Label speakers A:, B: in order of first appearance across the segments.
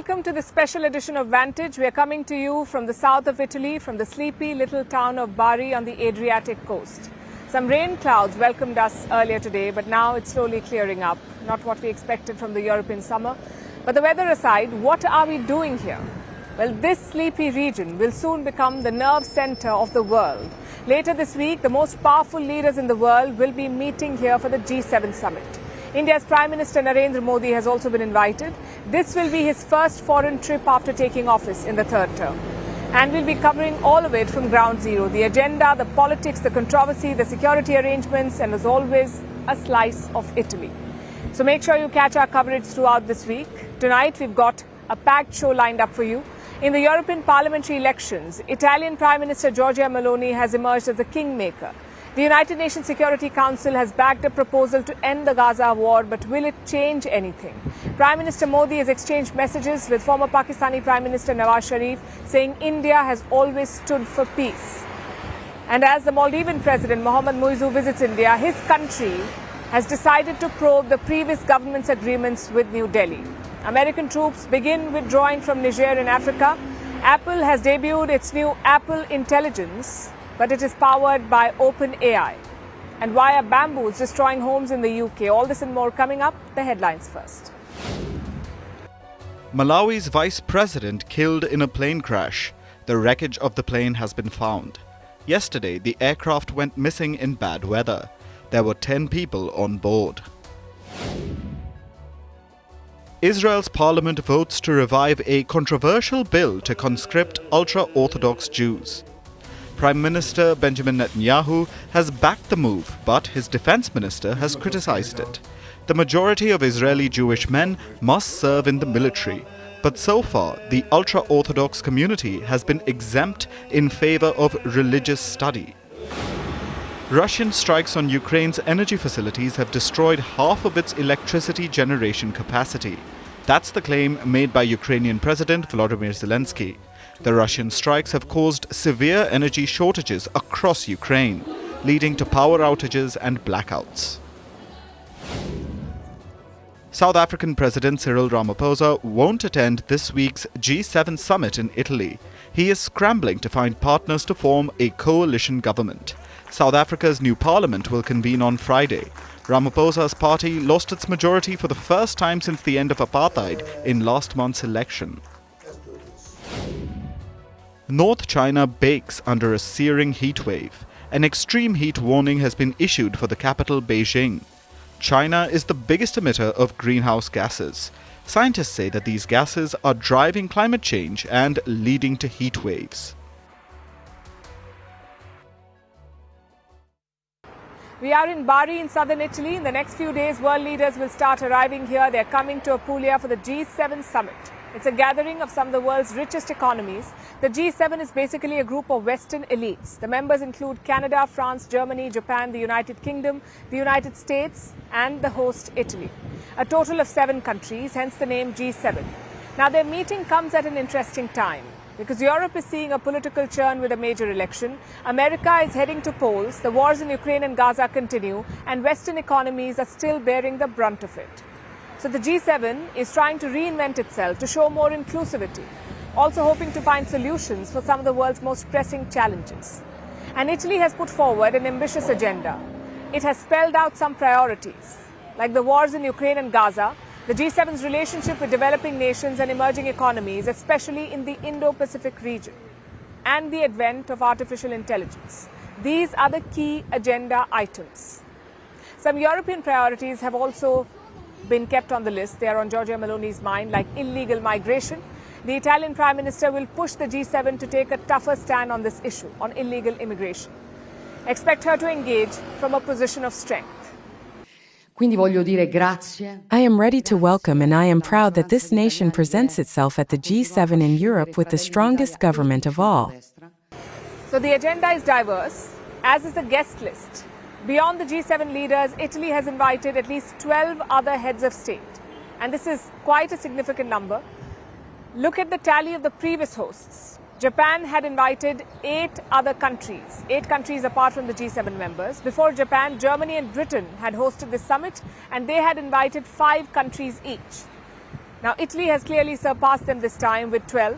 A: Welcome to this special edition of Vantage. We are coming to you from the south of Italy, from the sleepy little town of Bari on the Adriatic coast. Some rain clouds welcomed us earlier today, but now it's slowly clearing up. Not what we expected from the European summer. But the weather aside, what are we doing here? Well, this sleepy region will soon become the nerve center of the world. Later this week, the most powerful leaders in the world will be meeting here for the G7 summit. India's Prime Minister Narendra Modi has also been invited. This will be his first foreign trip after taking office in the third term. And we'll be covering all of it from ground zero. The agenda, the politics, the controversy, the security arrangements, and as always, a slice of Italy. So make sure you catch our coverage throughout this week. Tonight, we've got a packed show lined up for you. In the European parliamentary elections, Italian Prime Minister Giorgia Meloni has emerged as the kingmaker. The United Nations Security Council has backed a proposal to end the Gaza war, but will it change anything? Prime Minister Modi has exchanged messages with former Pakistani Prime Minister Nawaz Sharif, saying India has always stood for peace. And as the Maldivian President Mohamed Muizzu visits India, his country has decided to probe the previous government's agreements with New Delhi. American troops begin withdrawing from Niger in Africa. Apple has debuted its new Apple Intelligence, but it is powered by OpenAI. And why are bamboos destroying homes in the UK? All this and more coming up. The headlines first.
B: Malawi's vice president killed in a plane crash. The wreckage of the plane has been found. Yesterday, the aircraft went missing in bad weather. There were 10 people on board. Israel's parliament votes to revive a controversial bill to conscript ultra-Orthodox Jews. Prime Minister Benjamin Netanyahu has backed the move, but his defense minister has criticized it. The majority of Israeli Jewish men must serve in the military, but so far the ultra-Orthodox community has been exempt in favor of religious study. Russian strikes on Ukraine's energy facilities have destroyed half of its electricity generation capacity. That's the claim made by Ukrainian President Volodymyr Zelensky. The Russian strikes have caused severe energy shortages across Ukraine, leading to power outages and blackouts. South African President Cyril Ramaphosa won't attend this week's G7 summit in Italy. He is scrambling to find partners to form a coalition government. South Africa's new parliament will convene on Friday. Ramaphosa's party lost its majority for the first time since the end of apartheid in last month's election. North China bakes under a searing heat wave. An extreme heat warning has been issued for the capital, Beijing. China is the biggest emitter of greenhouse gases. Scientists say that these gases are driving climate change and leading to heat waves.
A: We are in Bari in southern Italy. In the next few days, world leaders will start arriving here. They are coming to Apulia for the G7 summit. It's a gathering of some of the world's richest economies. The G7 is basically a group of Western elites. The members include Canada, France, Germany, Japan, the United Kingdom, the United States, and the host Italy. A total of 7 countries, hence the name G7. Now, their meeting comes at an interesting time, because Europe is seeing a political churn with a major election. America is heading to polls. The wars in Ukraine and Gaza continue, and Western economies are still bearing the brunt of it. So the G7 is trying to reinvent itself to show more inclusivity, also hoping to find solutions for some of the world's most pressing challenges. And Italy has put forward an ambitious agenda. It has spelled out some priorities, like the wars in Ukraine and Gaza, the G7's relationship with developing nations and emerging economies, especially in the Indo-Pacific region, and the advent of artificial intelligence. These are the key agenda items. Some European priorities have also been kept on the list. They are on Giorgia Meloni's mind, like illegal migration. The Italian Prime Minister will push the G7 to take a tougher stand on this issue, on illegal immigration. Expect her to engage from a position of strength.
C: I am ready to welcome and I am proud that this nation presents itself at the G7 in Europe with the strongest government of all.
A: So the agenda is diverse, as is the guest list. Beyond the G7 leaders, Italy has invited at least 12 other heads of state. And this is quite a significant number. Look at the tally of the previous hosts. Japan had invited 8 other countries, 8 countries apart from the G7 members. Before Japan, Germany and Britain had hosted this summit, and they had invited 5 countries each. Now, Italy has clearly surpassed them this time with 12.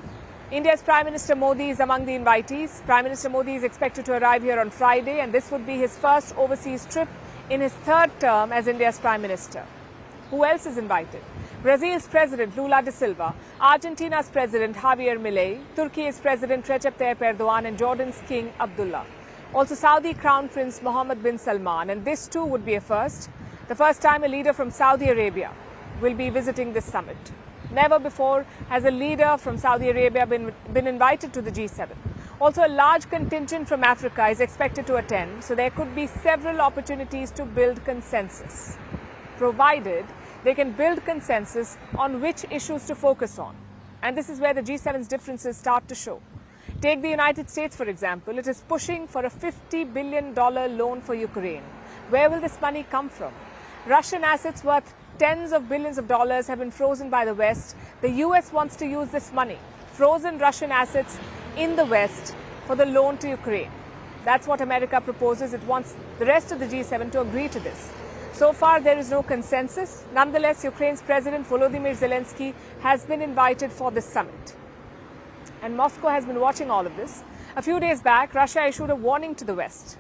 A: India's Prime Minister Modi is among the invitees. Prime Minister Modi is expected to arrive here on Friday, and this would be his first overseas trip in his third term as India's Prime Minister. Who else is invited? Brazil's President Lula da Silva, Argentina's President Javier Milei, Turkey's President Recep Tayyip Erdogan, and Jordan's King Abdullah. Also Saudi Crown Prince Mohammed bin Salman, and this too would be a first. The first time a leader from Saudi Arabia will be visiting this summit. Never before has a leader from Saudi Arabia been invited to the G7. Also, a large contingent from Africa is expected to attend, so there could be several opportunities to build consensus, provided they can build consensus on which issues to focus on. And this is where the G7's differences start to show. Take the United States, for example. It is pushing for a $50 billion loan for Ukraine. Where will this money come from? Russian assets worth tens of billions of dollars have been frozen by the West. The US wants to use this money, frozen Russian assets in the West, for the loan to Ukraine. That's what America proposes. It wants the rest of the G7 to agree to this. So far, there is no consensus. Nonetheless, Ukraine's President Volodymyr Zelensky has been invited for this summit. And Moscow has been watching all of this. A few days back, Russia issued a warning to the West.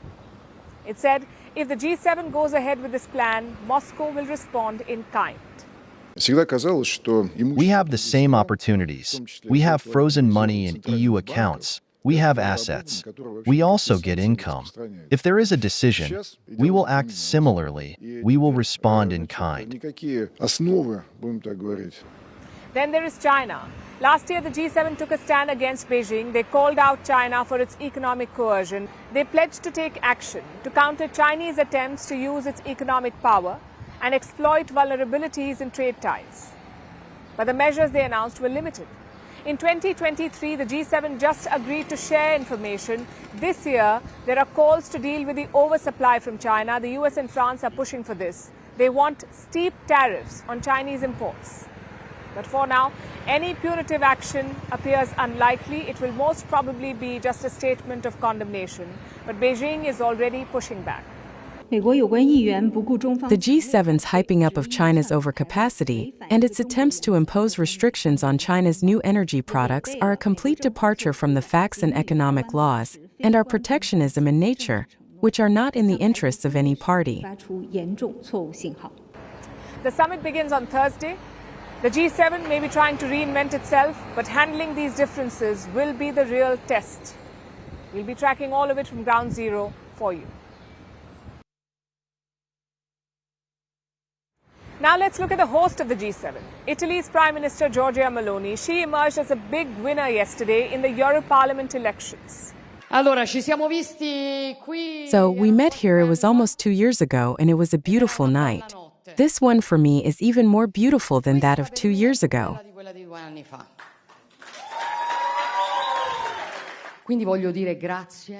A: It said, if the G7 goes ahead with this plan, Moscow will respond in kind.
D: We have the same opportunities. We have frozen money in EU accounts. We have assets. We also get income. If there is a decision, we will act similarly. We will respond in kind.
A: Then there is China. Last year, the G7 took a stand against Beijing. They called out China for its economic coercion. They pledged to take action to counter Chinese attempts to use its economic power and exploit vulnerabilities in trade ties. But the measures they announced were limited. In 2023, the G7 just agreed to share information. This year, there are calls to deal with the oversupply from China. The US and France are pushing for this. They want steep tariffs on Chinese imports. But for now, any punitive action appears unlikely. It will most probably be just a statement of condemnation. But Beijing is already pushing back.
C: The G7's hyping up of China's overcapacity and its attempts to impose restrictions on China's new energy products are a complete departure from the facts and economic laws, and are protectionism in nature, which are not in the interests of any party.
A: The summit begins on Thursday. The G7 may be trying to reinvent itself, but handling these differences will be the real test. We'll be tracking all of it from ground zero for you. Now let's look at the host of the G7, Italy's Prime Minister Giorgia Meloni. She emerged as a big winner yesterday in the Euro Parliament elections.
C: So we met here, it was almost 2 years ago, and it was a beautiful night. This one for me is even more beautiful than that of 2 years ago.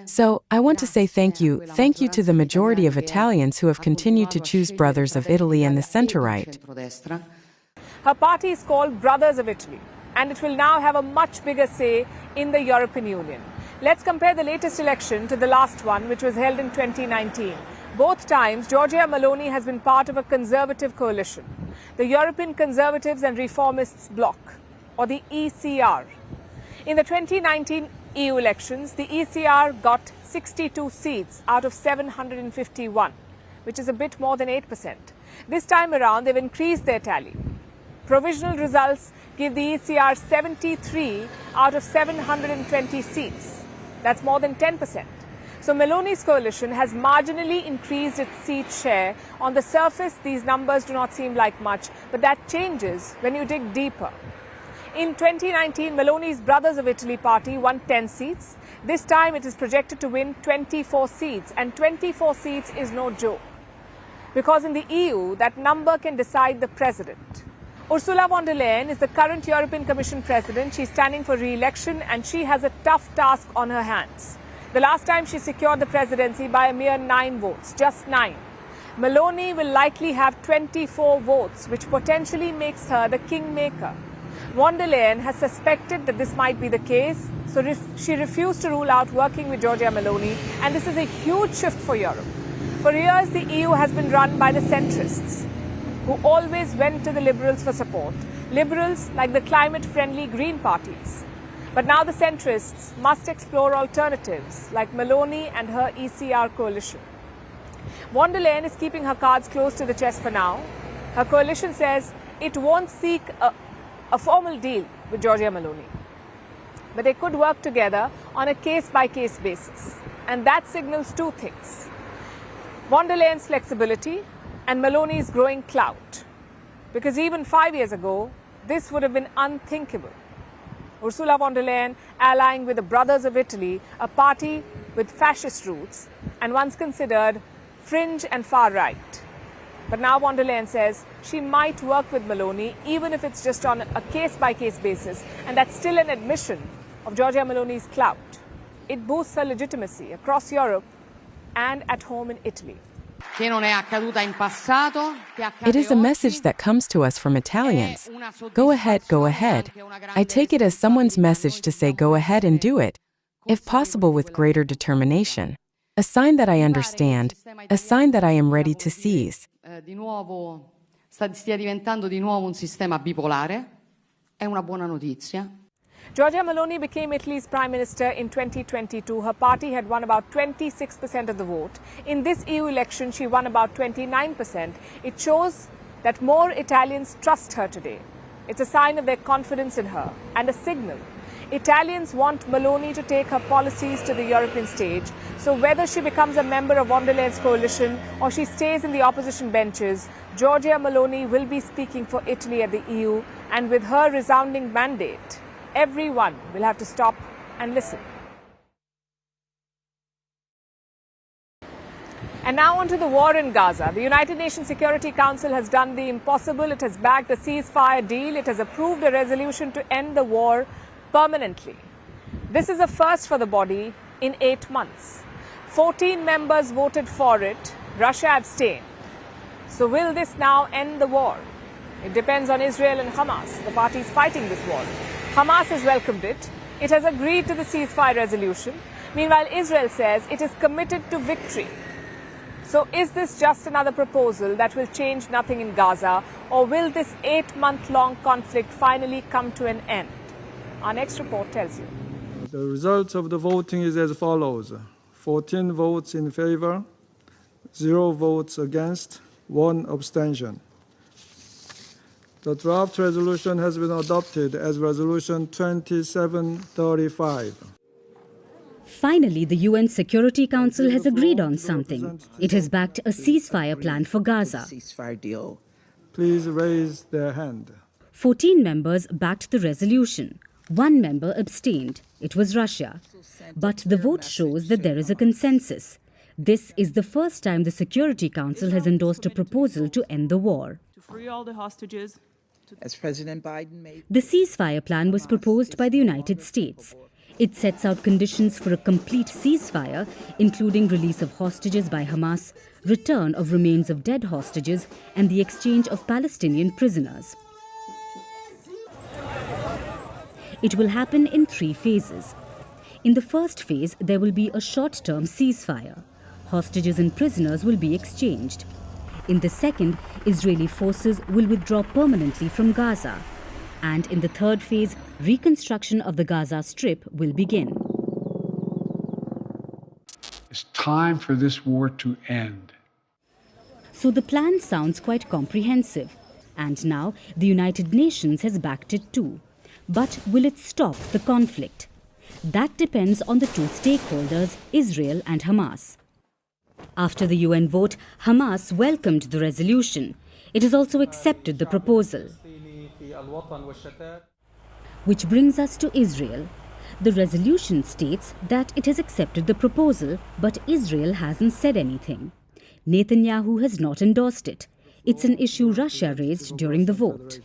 C: So I want to say thank you to the majority of Italians who have continued to choose Brothers of Italy and the centre-right.
A: Her party is called Brothers of Italy, and it will now have a much bigger say in the European Union. Let's compare the latest election to the last one, which was held in 2019. Both times, Giorgia Meloni has been part of a conservative coalition, the European Conservatives and Reformists Bloc, or the ECR. In the 2019 EU elections, the ECR got 62 seats out of 751, which is a bit more than 8%. This time around, they've increased their tally. Provisional results give the ECR 73 out of 720 seats. That's more than 10%. So Meloni's coalition has marginally increased its seat share. On the surface, these numbers do not seem like much, but that changes when you dig deeper. In 2019, Meloni's Brothers of Italy party won 10 seats. This time, it is projected to win 24 seats, and 24 seats is no joke. Because in the EU, that number can decide the president. Ursula von der Leyen is the current European Commission president. She's standing for re-election, and she has a tough task on her hands. The last time she secured the presidency by a mere 9 votes, just 9. Meloni will likely have 24 votes, which potentially makes her the kingmaker. Von der Leyen has suspected that this might be the case, so she refused to rule out working with Giorgia Meloni, and this is a huge shift for Europe. For years, the EU has been run by the centrists, who always went to the liberals for support. liberals like the climate-friendly Green parties. But now the centrists must explore alternatives like Meloni and her ECR coalition. Von der Leyen is keeping her cards close to the chest for now. Her coalition says it won't seek a formal deal with Giorgia Meloni, but they could work together on a case-by-case basis. And that signals two things: von der Leyen's flexibility and Meloni's growing clout. Because even 5 years ago, this would have been unthinkable. Ursula von der Leyen allying with the Brothers of Italy, a party with fascist roots and once considered fringe and far right. But now von der Leyen says she might work with Meloni even if it's just on a case-by-case basis, and that's still an admission of Giorgia Meloni's clout. It boosts her legitimacy across Europe and at home in Italy.
C: It is a message that comes to us from Italians. Go ahead, go ahead. I take it as someone's message to say go ahead and do it, if possible with greater determination. A sign that I understand, a sign that I am ready to seize.
E: Stia diventando di nuovo un sistema bipolare, è una buona notizia.
A: Giorgia Meloni became Italy's Prime Minister in 2022. Her party had won about 26% of the vote. In this EU election, she won about 29%. It shows that more Italians trust her today. It's a sign of their confidence in her and a signal. Italians want Meloni to take her policies to the European stage. So whether she becomes a member of von der Leyen's coalition or she stays in the opposition benches, Giorgia Meloni will be speaking for Italy at the EU, and with her resounding mandate, everyone will have to stop and listen. And now on to the war in Gaza. The United Nations Security Council has done the impossible. It has backed a ceasefire deal. It has approved a resolution to end the war permanently. This is a first for the body in 8 months. 14 members voted for it. Russia abstained. So will this now end the war? It depends on Israel and Hamas, the parties fighting this war. Hamas has welcomed it. It has agreed to the ceasefire resolution. Meanwhile, Israel says it is committed to victory. So is this just another proposal that will change nothing in Gaza, or will this 8-month-long conflict finally come to an end? Our next report tells you.
F: The results of the voting is as follows: 14 votes in favor, 0 votes against, 1 abstention. The draft resolution has been adopted as Resolution 2735.
G: Finally, the UN Security Council has agreed on something. It has backed a ceasefire plan for Gaza.
F: Please raise their hand.
G: 14 members backed the resolution. 1 member abstained. It was Russia. But the vote shows that there is a consensus. This is the first time the Security Council has endorsed a proposal to end the war.
H: To free all the hostages.
I: As President Biden made...
G: The ceasefire plan was proposed by the United States. It sets out conditions for a complete ceasefire, including release of hostages by Hamas, return of remains of dead hostages, and the exchange of Palestinian prisoners. It will happen in 3 phases. In the first phase, there will be a short-term ceasefire. Hostages and prisoners will be exchanged. In the second, Israeli forces will withdraw permanently from Gaza. And in the third phase, reconstruction of the Gaza Strip will begin.
J: It's time for this war to end.
G: So the plan sounds quite comprehensive. And now the United Nations has backed it too. But will it stop the conflict? That depends on the 2 stakeholders, Israel and Hamas. After the UN vote, Hamas welcomed the resolution. It has also accepted the proposal. Which brings us to Israel. The resolution states that it has accepted the proposal, but Israel hasn't said anything. Netanyahu has not endorsed it. It's an issue Russia raised during the vote.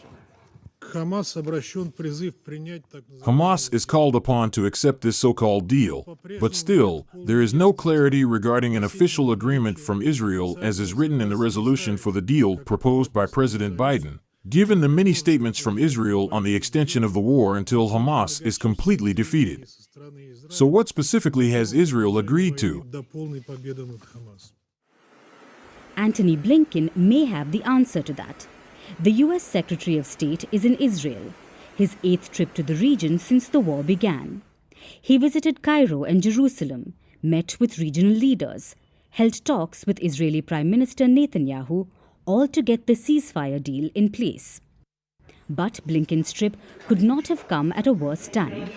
K: Hamas is called upon to accept this so-called deal, but still, there is no clarity regarding an official agreement from Israel as is written in the resolution for the deal proposed by President Biden. Given the many statements from Israel on the extension of the war until Hamas is completely defeated. So what specifically has Israel agreed to?
G: Antony Blinken may have the answer to that. The US Secretary of State is in Israel, his 8th trip to the region since the war began. He visited Cairo and Jerusalem, met with regional leaders, held talks with Israeli Prime Minister Netanyahu, all to get the ceasefire deal in place. But Blinken's trip could not have come at a worse time.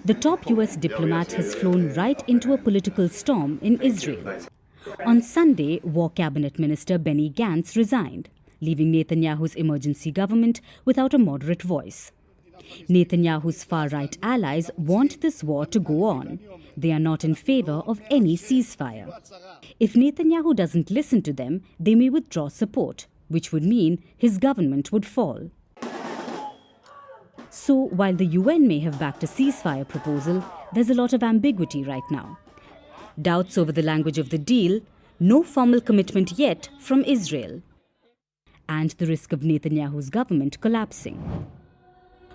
G: The top US diplomat has flown right into a political storm in Israel. On Sunday, War Cabinet Minister Benny Gantz resigned, leaving Netanyahu's emergency government without a moderate voice. Netanyahu's far-right allies want this war to go on. They are not in favor of any ceasefire. If Netanyahu doesn't listen to them, they may withdraw support, which would mean his government would fall. So, while the UN may have backed a ceasefire proposal, there's a lot of ambiguity right now. Doubts over the language of the deal, no formal commitment yet from Israel, and the risk of Netanyahu's government collapsing.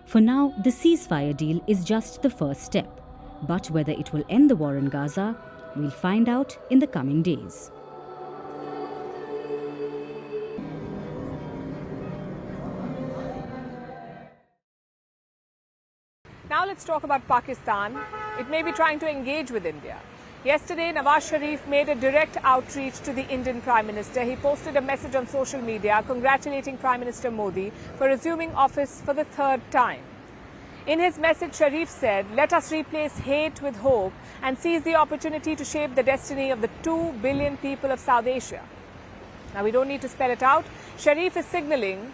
G: For now, the ceasefire deal is just the first step, but whether it will end the war in Gaza, we'll find out in the coming days.
A: Now let's talk about Pakistan. It may be trying to engage with India. Yesterday, Nawaz Sharif made a direct outreach to the Indian Prime Minister. He posted a message on social media congratulating Prime Minister Modi for assuming office for the 3rd time. In his message, Sharif said, "Let us replace hate with hope and seize the opportunity to shape the destiny of the 2 billion people of South Asia." Now, we don't need to spell it out. Sharif is signaling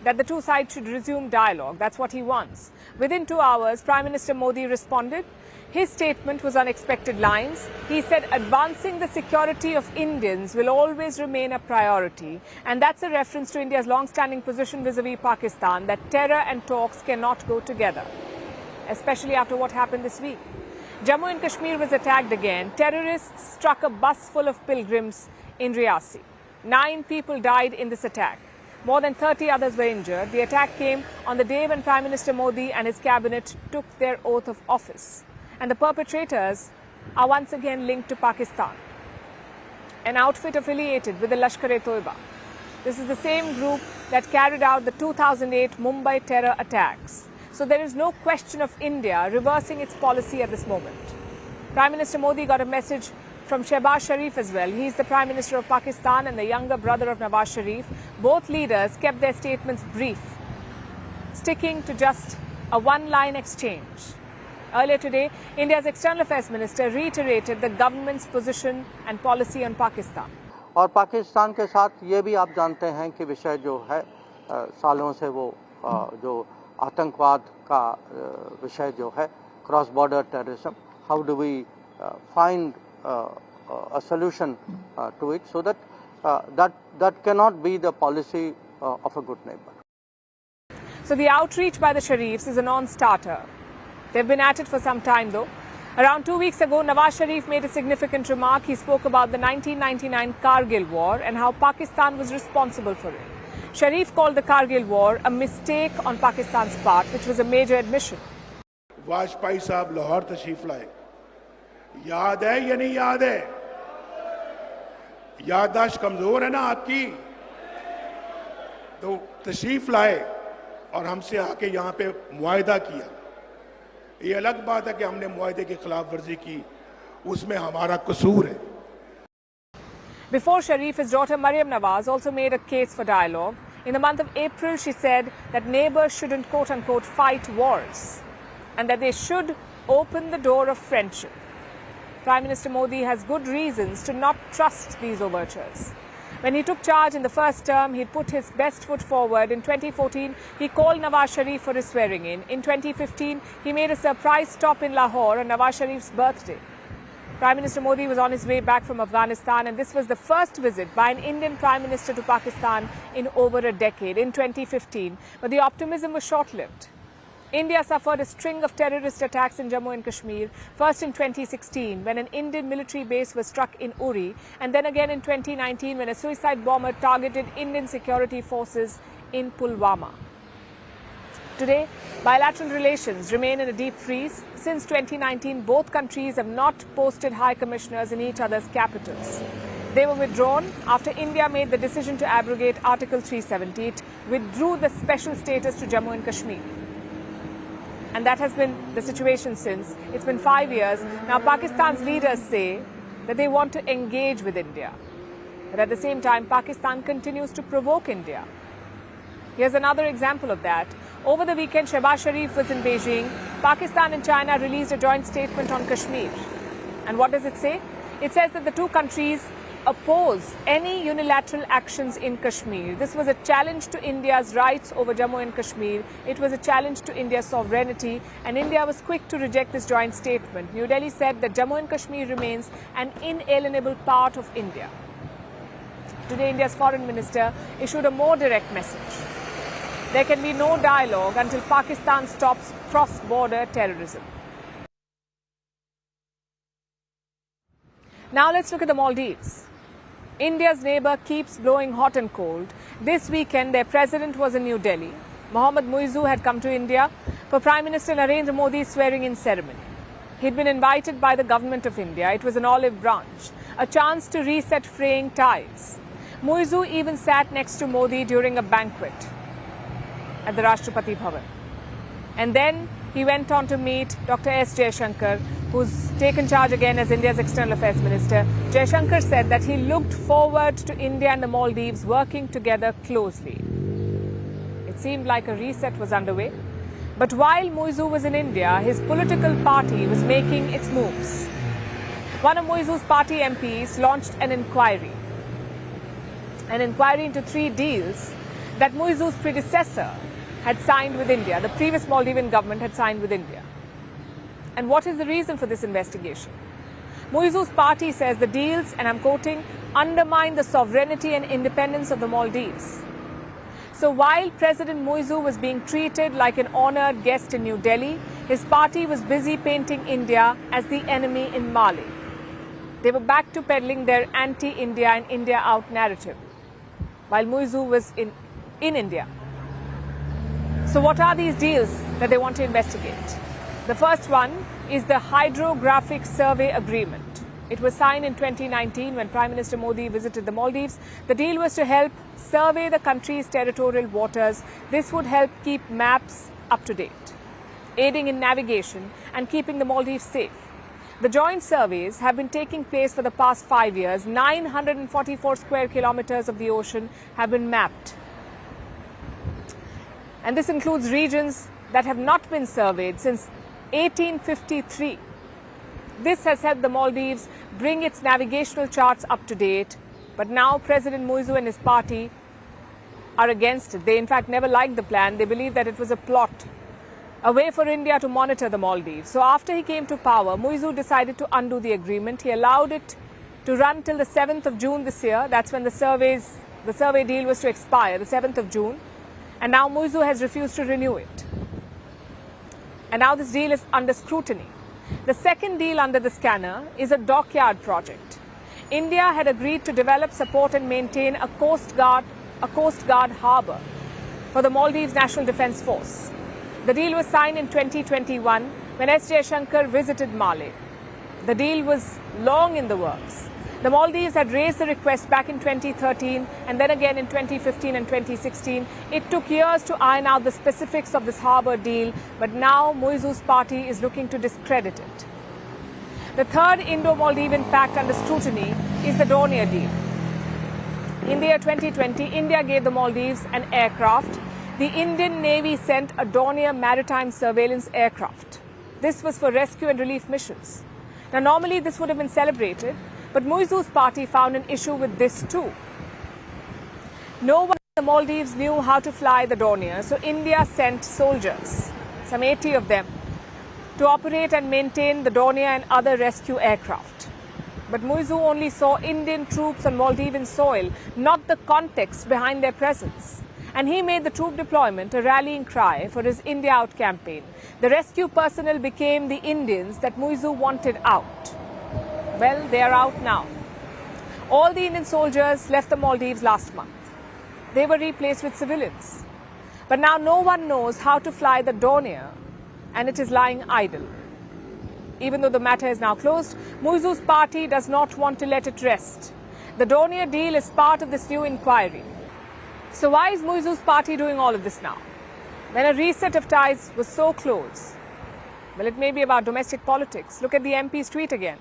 A: that the two sides should resume dialogue. That's what he wants. Within 2 hours, Prime Minister Modi responded. His statement was on expected lines. He said advancing the security of Indians will always remain a priority. And that's a reference to India's long-standing position vis-a-vis Pakistan that terror and talks cannot go together, especially after what happened this week. Jammu and Kashmir was attacked again. Terrorists struck a bus full of pilgrims in Riyasi. 9 people died in this attack. More than 30 others were injured. The attack came on the day when Prime Minister Modi and his cabinet took their oath of office. And the perpetrators are once again linked to Pakistan, an outfit affiliated with the Lashkar-e-Toiba. This is the same group that carried out the 2008 Mumbai terror attacks. So there is no question of India reversing its policy at this moment. Prime Minister Modi got a message from Shehbaz Sharif as well. He is the Prime Minister of Pakistan and the younger brother of Nawaz Sharif. Both leaders kept their statements brief, sticking to just a one-line exchange. Earlier today, India's External Affairs Minister reiterated the government's position and policy on Pakistan.
H: और पाकिस्तान के साथ ये भी आप जानते हैं कि विषय जो है सालों से वो जो आतंकवाद का विषय जो है cross border terrorism, how do we find a solution to it so that cannot be the policy of a good neighbor.
A: So the outreach by the Sharifs is a non-starter. They've been at it for some time though. Around 2 weeks ago, Nawaz Sharif made a significant remark. He spoke about the 1999 Kargil War and how Pakistan was responsible for it. Sharif called the Kargil War a mistake on Pakistan's part, which was a major admission.
L: Vajpayee साहब लाहौर तशरीफ लाए, याद है या नहीं याद है? याददाश्त कमजोर है ना आपकी? तो तशरीफ लाए और हमसे आके यहाँ पे मुआहिदा किया. ये अलग बात है कि हमने मुआहिदे की खिलाफ वर्जी की, उसमें हमारा कसूर है.
A: Before Sharif, his daughter Maryam Nawaz also made a case for dialogue. In the month of April, she said that neighbors shouldn't quote-unquote fight wars and that they should open the door of friendship. Prime Minister Modi has good reasons to not trust these overtures. When he took charge in the first term, he put his best foot forward. In 2014, he called Nawaz Sharif for his swearing in. In 2015, he made a surprise stop in Lahore on Nawaz Sharif's birthday. Prime Minister Modi was on his way back from Afghanistan, and this was the first visit by an Indian Prime Minister to Pakistan in over a decade, in 2015. But the optimism was short-lived. India suffered a string of terrorist attacks in Jammu and Kashmir, first in 2016 when an Indian military base was struck in Uri, and then again in 2019 when a suicide bomber targeted Indian security forces in Pulwama. Today, bilateral relations remain in a deep freeze. Since 2019, both countries have not posted high commissioners in each other's capitals. They were withdrawn after India made the decision to abrogate Article 370. It withdrew the special status to Jammu and Kashmir. And that has been the situation since. It's been 5 years. Now, Pakistan's leaders say that they want to engage with India. But at the same time, Pakistan continues to provoke India. Here's another example of that. Over the weekend, Shehbaz Sharif was in Beijing. Pakistan and China released a joint statement on Kashmir. And what does it say? It says that the two countries oppose any unilateral actions in Kashmir. This was a challenge to India's rights over Jammu and Kashmir. It was a challenge to India's sovereignty, and India was quick to reject this joint statement. New Delhi said that Jammu and Kashmir remains an inalienable part of India. Today, India's foreign minister issued a more direct message. There can be no dialogue until Pakistan stops cross-border terrorism. Now let's look at the Maldives. India's neighbour keeps blowing hot and cold. This weekend, their president was in New Delhi. Mohammad Muizzu had come to India for Prime Minister Narendra Modi's swearing-in ceremony. He'd been invited by the government of India. It was an olive branch, a chance to reset fraying ties. Muizzu even sat next to Modi during a banquet at the Rashtrapati Bhavan. And then he went on to meet Dr. S. Jaishankar, who's taken charge again as India's External Affairs Minister. Jaishankar said that he looked forward to India and the Maldives working together closely. It seemed like a reset was underway. But while Muizzu was in India, his political party was making its moves. One of Muizzu's party MPs launched an inquiry into 3 deals that Muizzu's predecessor had signed with India. The previous Maldivian government had signed with India. And what is the reason for this investigation? Muizzu's party says the deals, and I'm quoting, undermine the sovereignty and independence of the Maldives. So while President Muizzu was being treated like an honoured guest in New Delhi, his party was busy painting India as the enemy in Mali. They were back to peddling their anti-India and India out narrative, while Muizzu was in India. So what are these deals that they want to investigate? The first one is the Hydrographic Survey Agreement. It was signed in 2019 when Prime Minister Modi visited the Maldives. The deal was to help survey the country's territorial waters. This would help keep maps up to date, aiding in navigation and keeping the Maldives safe. The joint surveys have been taking place for the past 5 years. 944 square kilometers of the ocean have been mapped. And this includes regions that have not been surveyed since 1853. This has helped the Maldives bring its navigational charts up to date. But now President Muizzu and his party are against it. They in fact never liked the plan. They believe that it was a plot, a way for India to monitor the Maldives. So after he came to power, Muizzu decided to undo the agreement. He allowed it to run till the 7th of June this year. That's when the survey deal was to expire, the 7th of June. And now Muizzu has refused to renew it. And now this deal is under scrutiny. The second deal under the scanner is a dockyard project. India had agreed to develop, support and maintain a Coast Guard harbour for the Maldives National Defence Force. The deal was signed in 2021 when S. Jaishankar visited Mali. The deal was long in the works. The Maldives had raised the request back in 2013 and then again in 2015 and 2016. It took years to iron out the specifics of this harbour deal, but now Muizzu's party is looking to discredit it. The third Indo-Maldivian pact under scrutiny is the Dornier deal. In the year 2020, India gave the Maldives an aircraft. The Indian Navy sent a Dornier maritime surveillance aircraft. This was for rescue and relief missions. Now, normally this would have been celebrated, but Muizzu's party found an issue with this too. No one in the Maldives knew how to fly the Dornier, so India sent soldiers, some 80 of them, to operate and maintain the Dornier and other rescue aircraft. But Muizzu only saw Indian troops on Maldivian soil, not the context behind their presence. And he made the troop deployment a rallying cry for his India Out campaign. The rescue personnel became the Indians that Muizzu wanted out. Well, they are out now. All the Indian soldiers left the Maldives last month. They were replaced with civilians. But now no one knows how to fly the Dornier, and it is lying idle. Even though the matter is now closed, Muizzu's party does not want to let it rest. The Dornier deal is part of this new inquiry. So why is Muizu's party doing all of this now, when a reset of ties was so close? Well, it may be about domestic politics. Look at the MP's tweet again.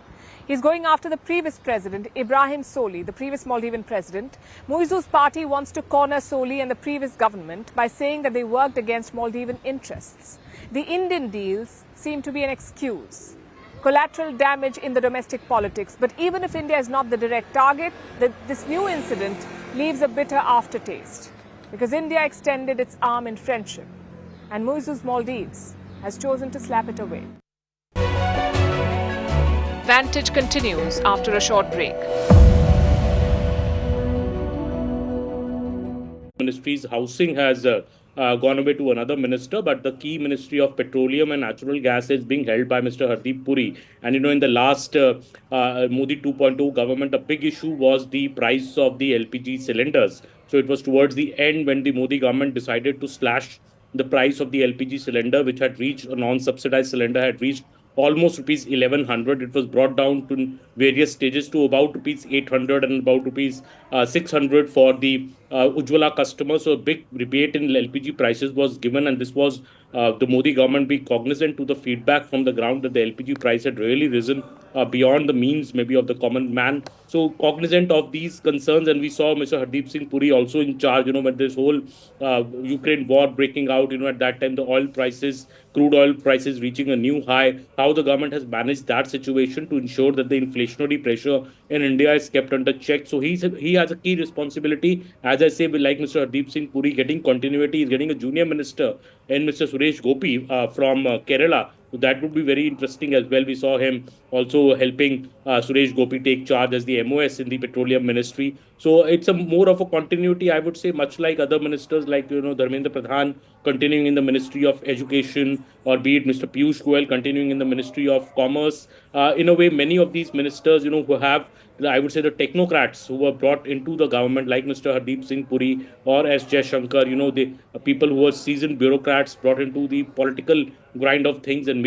A: He's going after the previous president, Ibrahim Soli, the previous Maldivian president. Muizu's party wants to corner Soli and the previous government by saying that they worked against Maldivian interests. The Indian deals seem to be an excuse. Collateral damage in the domestic politics. But even if India is not the direct target, this new incident leaves a bitter aftertaste, because India extended its arm in friendship, and Muizu's Maldives has chosen to slap it away. Vantage continues after a short break.
M: Ministry's housing has gone away to another minister, but the key Ministry of Petroleum and Natural Gas is being held by Mr. Hardeep Puri. And in the last Modi 2.0 government, a big issue was the price of the LPG cylinders. So it was towards the end when the Modi government decided to slash the price of the LPG cylinder, which had reached, a non-subsidized cylinder had reached almost rupees 1100. It was brought down to various stages to about rupees 800 and about rupees 600 for the Ujjwala customers. So a big rebate in LPG prices was given, and this was the Modi government being cognizant to the feedback from the ground that the LPG price had really risen beyond the means maybe of the common man. So cognizant of these concerns, and we saw Mr. Hardeep Singh Puri also in charge, when this whole Ukraine war breaking out, at that time the oil prices, crude oil prices reaching a new high, how the government has managed that situation to ensure that the inflationary pressure in India is kept under check. So he has a key responsibility. As I say, like Mr. Hardeep Singh Puri getting continuity, he's getting a junior minister in Mr. Suresh Gopi from Kerala. So that would be very interesting as well. We saw him also helping Suresh Gopi take charge as the MOS in the Petroleum Ministry. So it's a more of a continuity, I would say, much like other ministers like, Dharmendra Pradhan continuing in the Ministry of Education, or be it Mr. Piyush Goyal continuing in the Ministry of Commerce. In a way, many of these ministers, who have, I would say, the technocrats who were brought into the government, like Mr. Hardeep Singh Puri or S. Jaishankar, the people who were seasoned bureaucrats brought into the political grind of things. And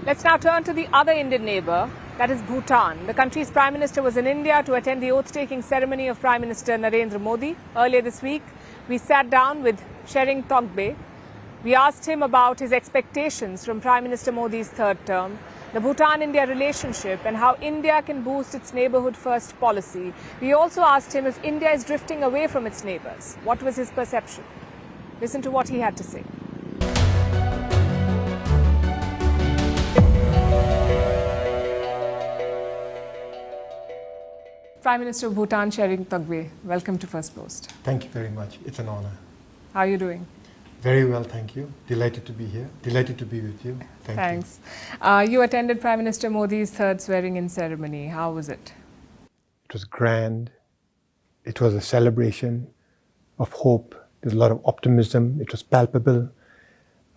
A: Let's now turn to the other Indian neighbour, that is Bhutan. The country's Prime Minister was in India to attend the oath-taking ceremony of Prime Minister Narendra Modi. Earlier this week, we sat down with Tshering Togbe. We asked him about his expectations from Prime Minister Modi's third term, the Bhutan-India relationship, and how India can boost its neighbourhood-first policy. We also asked him if India is drifting away from its neighbours. What was his perception? Listen to what he had to say. Prime Minister of Bhutan, Tshering Togbe, welcome to First Post.
N: Thank you very much. It's an honor.
A: How are you doing?
N: Very well, thank you. Delighted to be here. Delighted to be with you.
A: Thanks. You attended Prime Minister Modi's third swearing-in ceremony. How was it?
N: It was grand. It was a celebration of hope. There's a lot of optimism. It was palpable.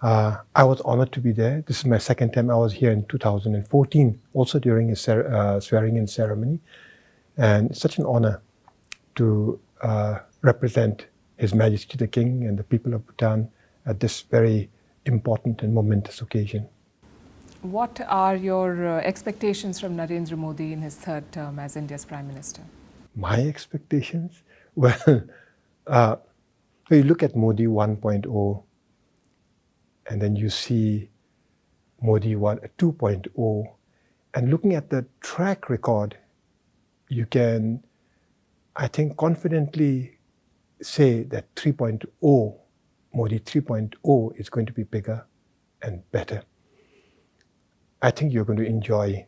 N: I was honored to be there. This is my second time. I was here in 2014, also during a swearing-in ceremony. And it's such an honor to represent His Majesty the King and the people of Bhutan at this very important and momentous occasion.
A: What are your expectations from Narendra Modi in his third term as India's Prime Minister?
N: My expectations? Well, you look at Modi 1.0 and then you see Modi 2.0, and looking at the track record, you can, I think, confidently say that 3.0, Modi 3.0 is going to be bigger and better. I think you're going to enjoy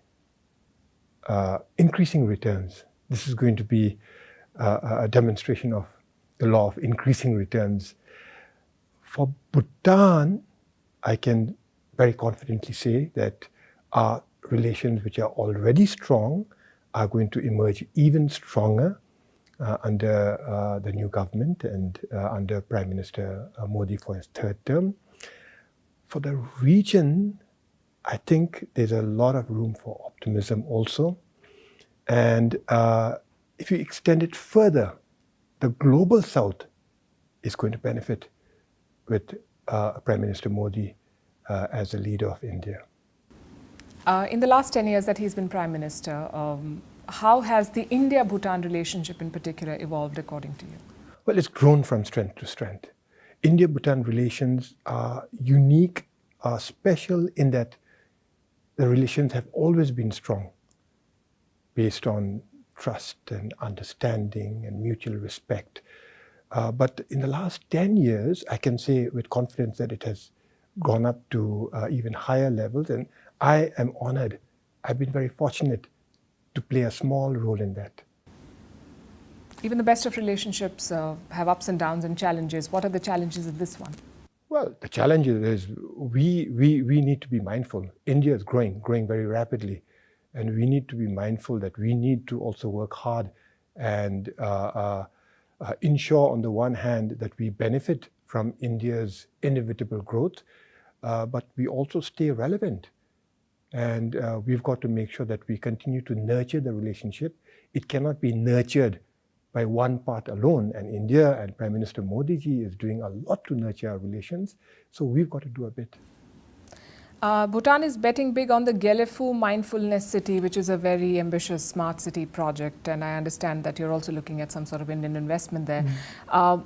N: increasing returns. This is going to be a demonstration of the law of increasing returns. For Bhutan, I can very confidently say that our relations, which are already strong, are going to emerge even stronger under the new government and under Prime Minister Modi for his third term. For the region, I think there's a lot of room for optimism also. And if you extend it further, the global south is going to benefit with Prime Minister Modi as the leader of India.
A: In the last 10 years that he's been Prime Minister, how has the India-Bhutan relationship in particular evolved according to you?
N: Well, it's grown from strength to strength. India-Bhutan relations are unique, are special in that the relations have always been strong, based on trust and understanding and mutual respect. But in the last 10 years, I can say with confidence that it has gone up to even higher levels, and I am honored. I've been very fortunate to play a small role in that.
A: Even the best of relationships have ups and downs and challenges. What are the challenges of this one?
N: Well, the challenge is we need to be mindful. India is growing very rapidly. And we need to be mindful that we need to also work hard and ensure on the one hand that we benefit from India's inevitable growth, but we also stay relevant. And we've got to make sure that we continue to nurture the relationship. It cannot be nurtured by one part alone. And India and Prime Minister Modi ji is doing a lot to nurture our relations. So we've got to do a bit.
A: Bhutan is betting big on the Gelefu Mindfulness City, which is a very ambitious smart city project. And I understand that you're also looking at some sort of Indian investment there.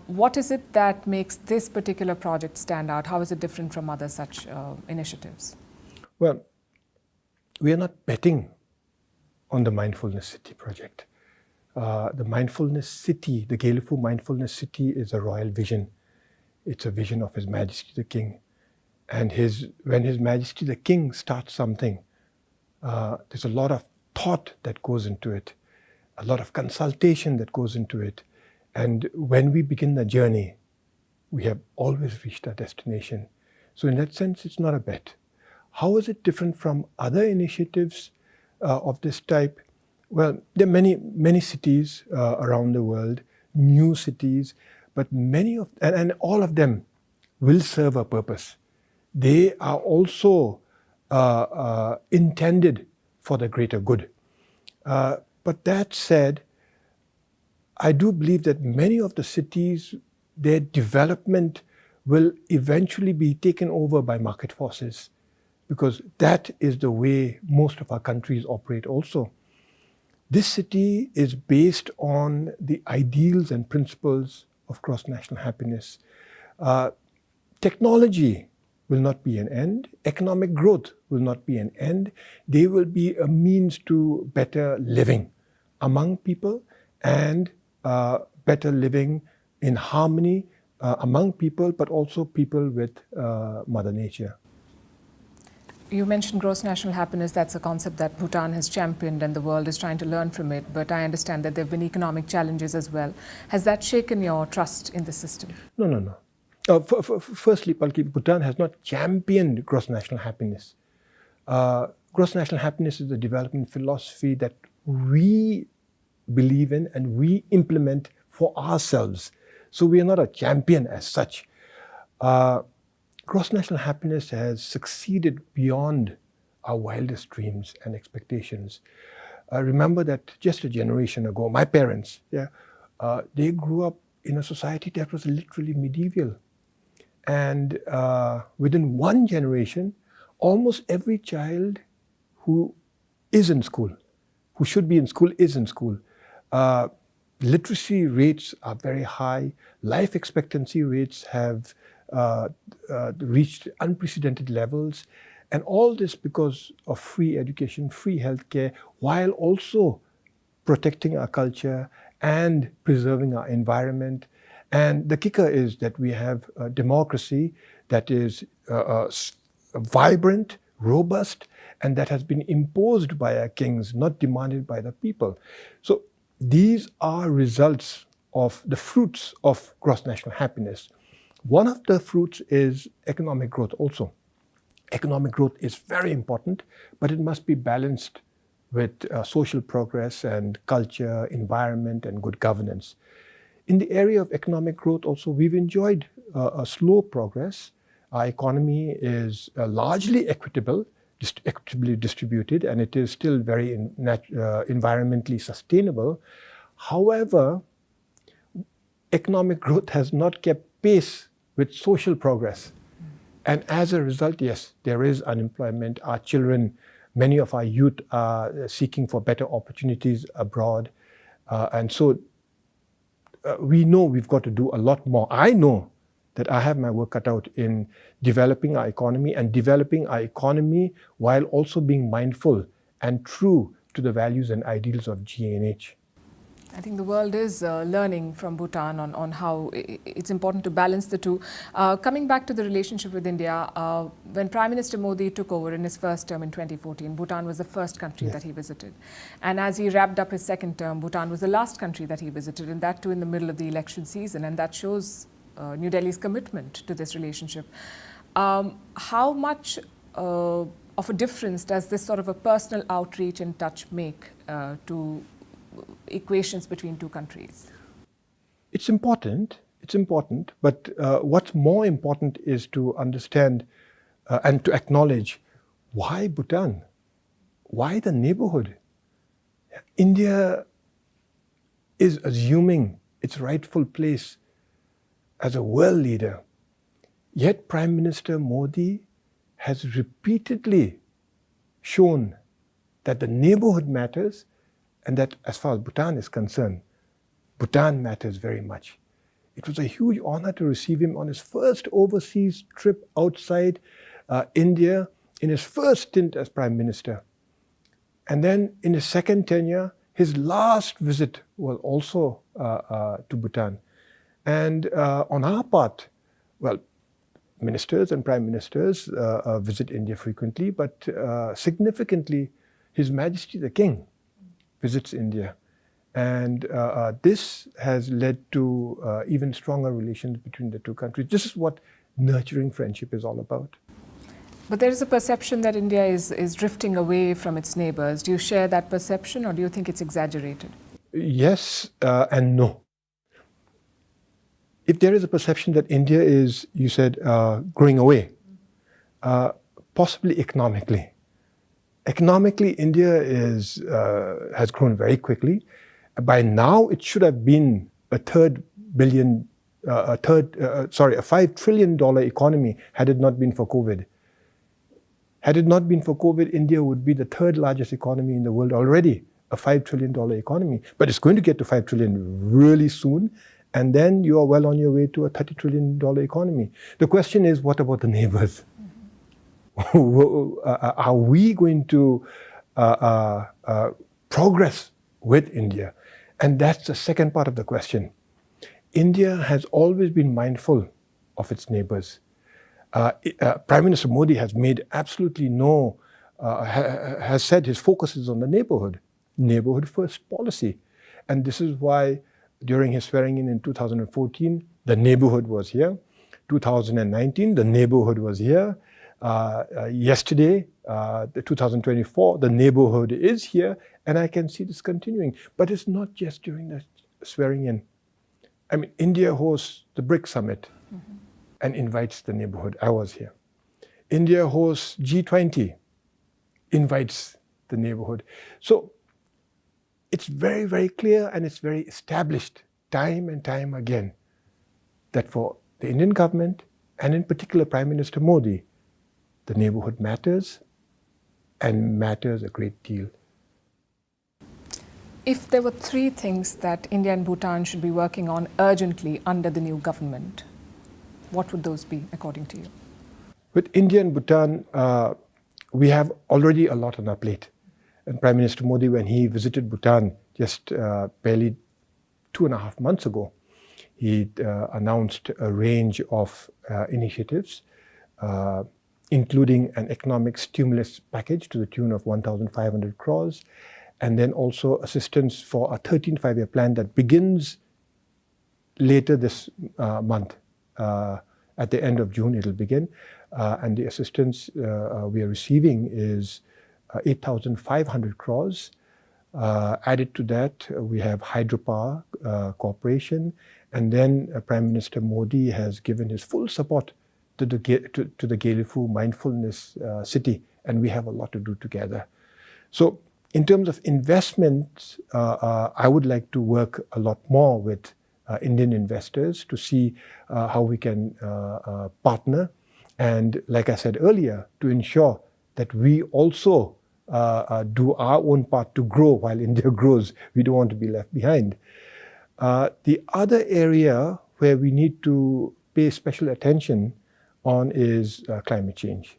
A: What is it that makes this particular project stand out? How is it different from other such initiatives?
N: Well, we are not betting on the Mindfulness City project. The Mindfulness City, the Gelefu Mindfulness City, is a royal vision. It's a vision of His Majesty the King. And when His Majesty the King starts something, there's a lot of thought that goes into it, a lot of consultation that goes into it. And when we begin the journey, we have always reached our destination. So in that sense, it's not a bet. How is it different from other initiatives of this type? Well, there are many cities around the world, new cities, but many of, and all of them will serve a purpose. They are also intended for the greater good. But that said, I do believe that many of the cities, their development will eventually be taken over by market forces, because that is the way most of our countries operate also. This city is based on the ideals and principles of cross-national happiness. Technology will not be an end. Economic growth will not be an end. They will be a means to better living among people and better living in harmony among people, but also people with Mother Nature.
A: You mentioned gross national happiness. That's a concept that Bhutan has championed and the world is trying to learn from it. But I understand that there have been economic challenges as well. Has that shaken your trust in the system?
N: No. Firstly, Palki, Bhutan has not championed gross national happiness. Gross national happiness is a development philosophy that we believe in and we implement for ourselves. So we are not a champion as such. Gross national happiness has succeeded beyond our wildest dreams and expectations. Remember that just a generation ago, my parents, they grew up in a society that was literally medieval. And within one generation, almost every child who is in school, who should be in school, is in school. Literacy rates are very high. Life expectancy rates have reached unprecedented levels. And all this because of free education, free healthcare, while also protecting our culture and preserving our environment. And the kicker is that we have a democracy that is vibrant, robust, and that has been imposed by our kings, not demanded by the people. So these are results of the fruits of gross national happiness. One of the fruits is economic growth also. Economic growth is very important, but it must be balanced with social progress and culture, environment, and good governance. In the area of economic growth also, we've enjoyed a slow progress. Our economy is largely equitable, equitably distributed, and it is still very environmentally sustainable. However, economic growth has not kept pace with social progress. And as a result, yes, there is unemployment. Our children, many of our youth are seeking for better opportunities abroad. And so we know we've got to do a lot more. I know that I have my work cut out in developing our economy, and developing our economy while also being mindful and true to the values and ideals of GNH.
A: I think the world is learning from Bhutan on how it's important to balance the two. Coming back to the relationship with India, when Prime Minister Modi took over in his first term in 2014, Bhutan was the first country that he visited. And as he wrapped up his second term, Bhutan was the last country that he visited, and that too in the middle of the election season. And that shows New Delhi's commitment to this relationship. How much of a difference does this sort of a personal outreach and touch make to equations between two countries?
N: It's important, but what's more important is to understand and to acknowledge why Bhutan, why the neighborhood. India is assuming its rightful place as a world leader, yet Prime Minister Modi has repeatedly shown that the neighborhood matters, and that as far as Bhutan is concerned, Bhutan matters very much. It was a huge honor to receive him on his first overseas trip outside India in his first stint as Prime Minister. And then in his second tenure, his last visit was also to Bhutan. And on our part, well, ministers and prime ministers visit India frequently, but significantly, His Majesty the King visits India. And this has led to even stronger relations between the two countries. This is what nurturing friendship is all about.
A: But there is a perception that India is drifting away from its neighbors. Do you share that perception, or do you think it's exaggerated?
N: Yes and no. If there is a perception that India is, you said, growing away, possibly economically. Economically, India has grown very quickly. By now, it should have been a $5 trillion economy had it not been for COVID. Had it not been for COVID, India would be the third largest economy in the world already, a $5 trillion economy. But it's going to get to $5 trillion really soon, and then you are well on your way to a $30 trillion economy. The question is, what about the neighbors? Are we going to progress with India? And that's the second part of the question. India has always been mindful of its neighbors. Prime Minister Modi has made absolutely has said his focus is on the neighborhood first policy. And this is why during his swearing in 2014, the neighborhood was here. 2019, the neighborhood was here. Yesterday, the 2024, the neighborhood is here, and I can see this continuing. But it's not just during the swearing in. I mean, India hosts the BRICS summit and invites the neighborhood. I was here. India hosts G20, invites the neighborhood. So it's very, very clear, and it's very established time and time again that for the Indian government, and in particular Prime Minister Modi, the neighborhood matters, and matters a great deal.
A: If there were three things that India and Bhutan should be working on urgently under the new government, what would those be, according to you?
N: With India and Bhutan, we have already a lot on our plate. And Prime Minister Modi, when he visited Bhutan just barely 2.5 months ago, he announced a range of initiatives, including an economic stimulus package to the tune of 1,500 crores, and then also assistance for a 13th five-year plan that begins later this month. At the end of June, it'll begin. And the assistance we are receiving is 8,500 crores. Added to that, we have hydropower corporation. And then Prime Minister Modi has given his full support to the Gelifu mindfulness city, and we have a lot to do together. So in terms of investment, I would like to work a lot more with Indian investors to see how we can partner, and like I said earlier, to ensure that we also do our own part to grow while India grows. We don't want to be left behind. The other area where we need to pay special attention on is climate change.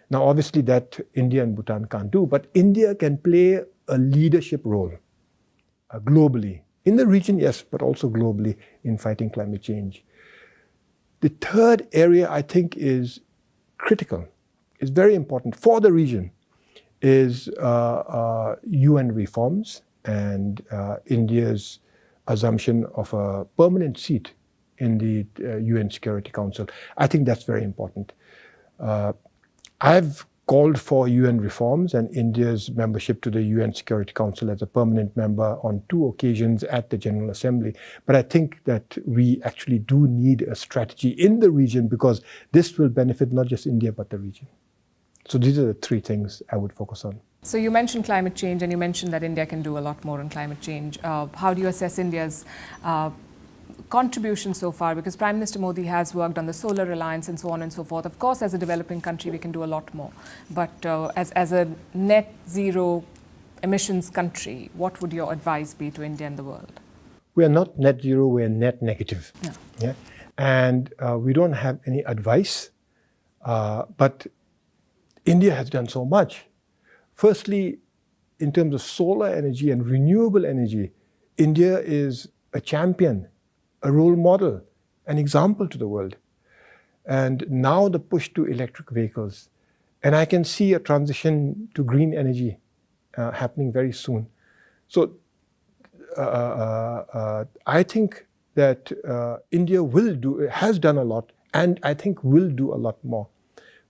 N: Now, obviously that India and Bhutan can't do, but India can play a leadership role globally. In the region, yes, but also globally in fighting climate change. The third area I think is critical, is very important for the region, is UN reforms and India's assumption of a permanent seat in the UN Security Council. I think that's very important. I've called for UN reforms and India's membership to the UN Security Council as a permanent member on 2 occasions at the General Assembly. But I think that we actually do need a strategy in the region, because this will benefit not just India but the region. So these are the 3 things I would focus on.
A: So you mentioned climate change, and you mentioned that India can do a lot more on climate change. How do you assess India's contribution so far? Because Prime Minister Modi has worked on the Solar Alliance and so on and so forth. Of course, as a developing country, we can do a lot more. But as a net zero emissions country, what would your advice be to India and the world?
N: We are not net zero, we are net negative.
A: No.
N: Yeah? And we don't have any advice, but India has done so much. Firstly, in terms of solar energy and renewable energy, India is a champion, a role model, an example to the world. And now the push to electric vehicles. And I can see a transition to green energy happening very soon. So I think that India has done a lot, and I think will do a lot more.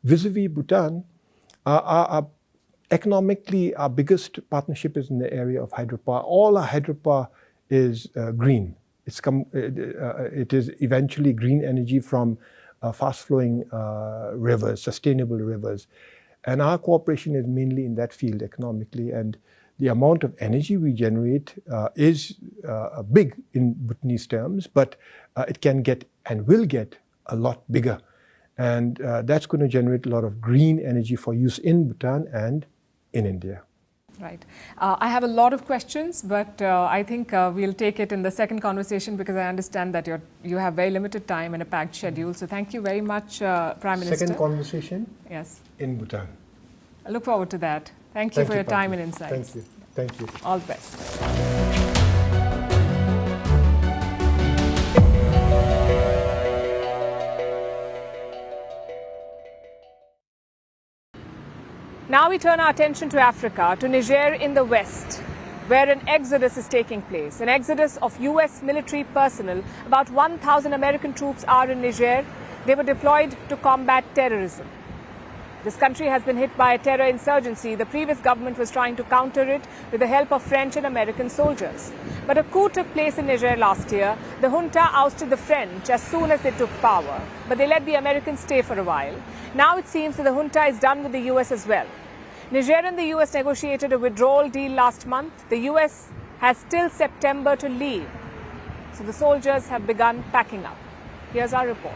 N: Vis-a-vis Bhutan, economically, our biggest partnership is in the area of hydropower. All our hydropower is green. It is eventually green energy from fast-flowing rivers, sustainable rivers. And our cooperation is mainly in that field economically. And the amount of energy we generate is big in Bhutanese terms, but it can get and will get a lot bigger. And that's going to generate a lot of green energy for use in Bhutan and in India.
A: Right. I have a lot of questions, but I think we'll take it in the second conversation, because I understand that you have very limited time and a packed schedule. So thank you very much, Prime Minister.
N: Second conversation?
A: Yes.
N: In Bhutan.
A: I look forward to that. Thank you for your time and insights.
N: Thank you. Thank you.
A: All the best. Now we turn our attention to Africa, to Niger in the west, where an exodus is taking place. An exodus of US military personnel. About 1,000 American troops are in Niger. They were deployed to combat terrorism. This country has been hit by a terror insurgency. The previous government was trying to counter it with the help of French and American soldiers. But a coup took place in Niger last year. The junta ousted the French as soon as they took power, but they let the Americans stay for a while. Now it seems that the junta is done with the US as well. Niger and the US negotiated a withdrawal deal last month. The US has till September to leave. So the soldiers have begun packing up. Here's our report.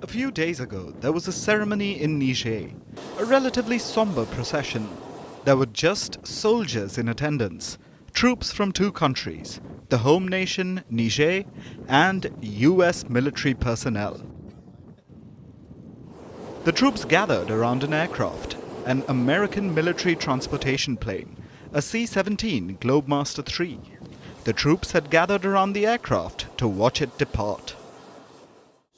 B: A few days ago, there was a ceremony in Niger, a relatively somber procession. There were just soldiers in attendance, troops from 2 countries, the home nation, Niger, and US military personnel. The troops gathered around an aircraft, an American military transportation plane, a C-17 Globemaster III. The troops had gathered around the aircraft to watch it depart.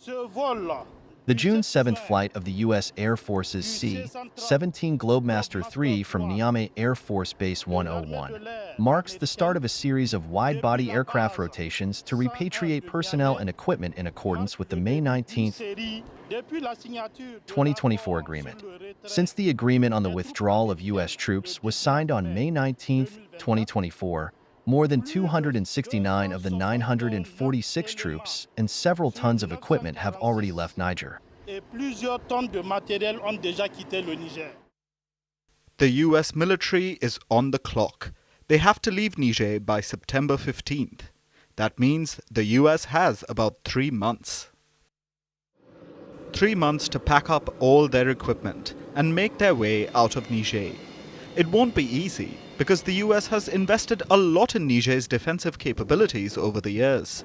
D: The June 7th flight of the U.S. Air Force's C-17 Globemaster III from Niamey Air Force Base 101 marks the start of a series of wide-body aircraft rotations to repatriate personnel and equipment in accordance with the May 19, 2024 agreement. Since the agreement on the withdrawal of U.S. troops was signed on May 19, 2024, More than 269 of the 946 troops and several tons of equipment have already left Niger.
B: The US military is on the clock. They have to leave Niger by September 15th. That means the US has about 3 months. 3 months to pack up all their equipment and make their way out of Niger. It won't be easy because the US has invested a lot in Niger's defensive capabilities over the years.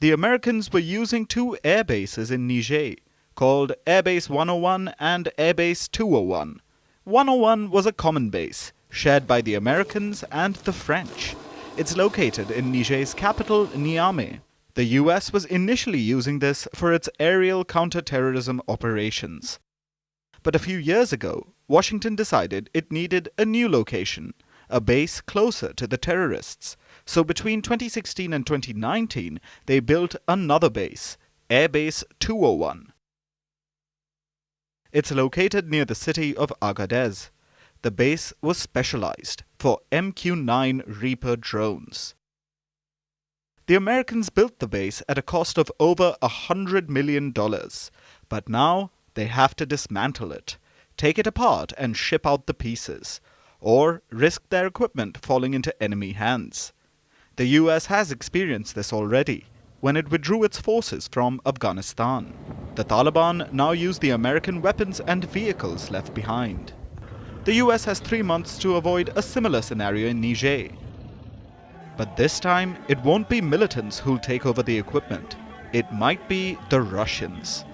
B: The Americans were using 2 air bases in Niger, called Airbase 101 and Airbase 201. 101 was a common base, shared by the Americans and the French. It's located in Niger's capital, Niamey. The US was initially using this for its aerial counter-terrorism operations. But a few years ago, Washington decided it needed a new location, a base closer to the terrorists. So between 2016 and 2019, they built another base, Airbase 201. It's located near the city of Agadez. The base was specialized for MQ-9 Reaper drones. The Americans built the base at a cost of over $100 million, but now they have to dismantle it, take it apart and ship out the pieces, or risk their equipment falling into enemy hands. The US has experienced this already when it withdrew its forces from Afghanistan. The Taliban now use the American weapons and vehicles left behind. The US has 3 months to avoid a similar scenario in Niger. But this time, it won't be militants who'll take over the equipment. It might be the Russians.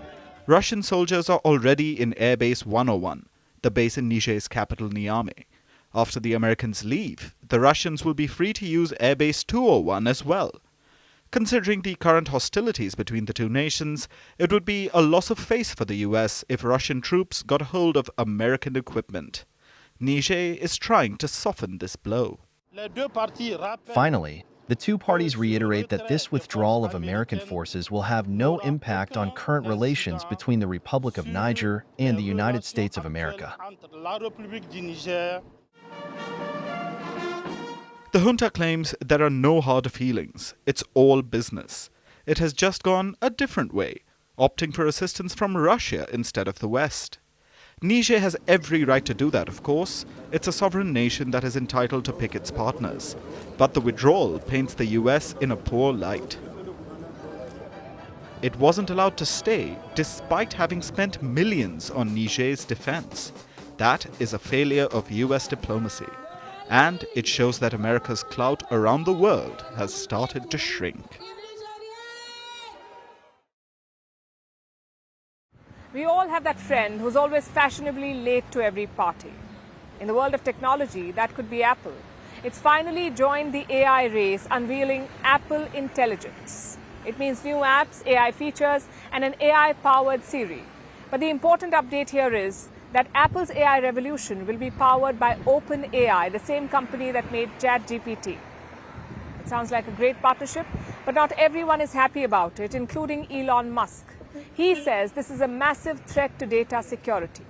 B: Russian soldiers are already in Airbase 101, the base in Niger's capital Niamey. After the Americans leave, the Russians will be free to use Airbase 201 as well. Considering the current hostilities between the two nations, it would be a loss of face for the US if Russian troops got hold of American equipment. Niger is trying to soften this blow.
D: Finally, the two parties reiterate that this withdrawal of American forces will have no impact on current relations between the Republic of Niger and the United States of America.
B: The junta claims there are no hard feelings. It's all business. It has just gone a different way, opting for assistance from Russia instead of the West. Niger has every right to do that, of course. It's a sovereign nation that is entitled to pick its partners. But the withdrawal paints the US in a poor light. It wasn't allowed to stay, despite having spent millions on Niger's defense. That is a failure of US diplomacy. And it shows that America's clout around the world has started to shrink.
A: We all have that friend who's always fashionably late to every party. In the world of technology, that could be Apple. It's finally joined the AI race, unveiling Apple Intelligence. It means new apps, AI features, and an AI-powered Siri. But the important update here is that Apple's AI revolution will be powered by OpenAI, the same company that made ChatGPT. It sounds like a great partnership, but not everyone is happy about it, including Elon Musk. He says this is a massive threat to data security.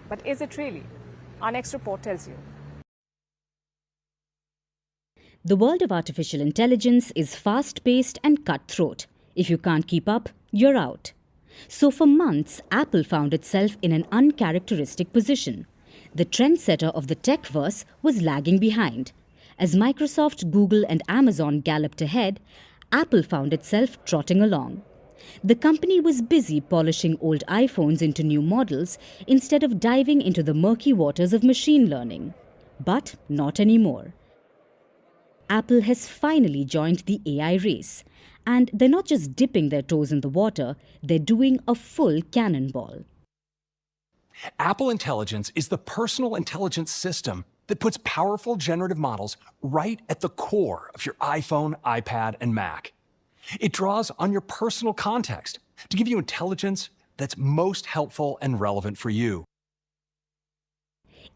A: But is it really? Our next report tells you.
G: The world of artificial intelligence is fast-paced and cutthroat. If you can't keep up, you're out. So for months, Apple found itself in an uncharacteristic position. The trendsetter of the techverse was lagging behind. As Microsoft, Google and Amazon galloped ahead, Apple found itself trotting along. The company was busy polishing old iPhones into new models instead of diving into the murky waters of machine learning. But not anymore. Apple has finally joined the AI race. And they're not just dipping their toes in the water, they're doing a full cannonball.
O: Apple Intelligence is the personal intelligence system that puts powerful generative models right at the core of your iPhone, iPad, and Mac. It draws on your personal context to give you intelligence that's most helpful and relevant for you.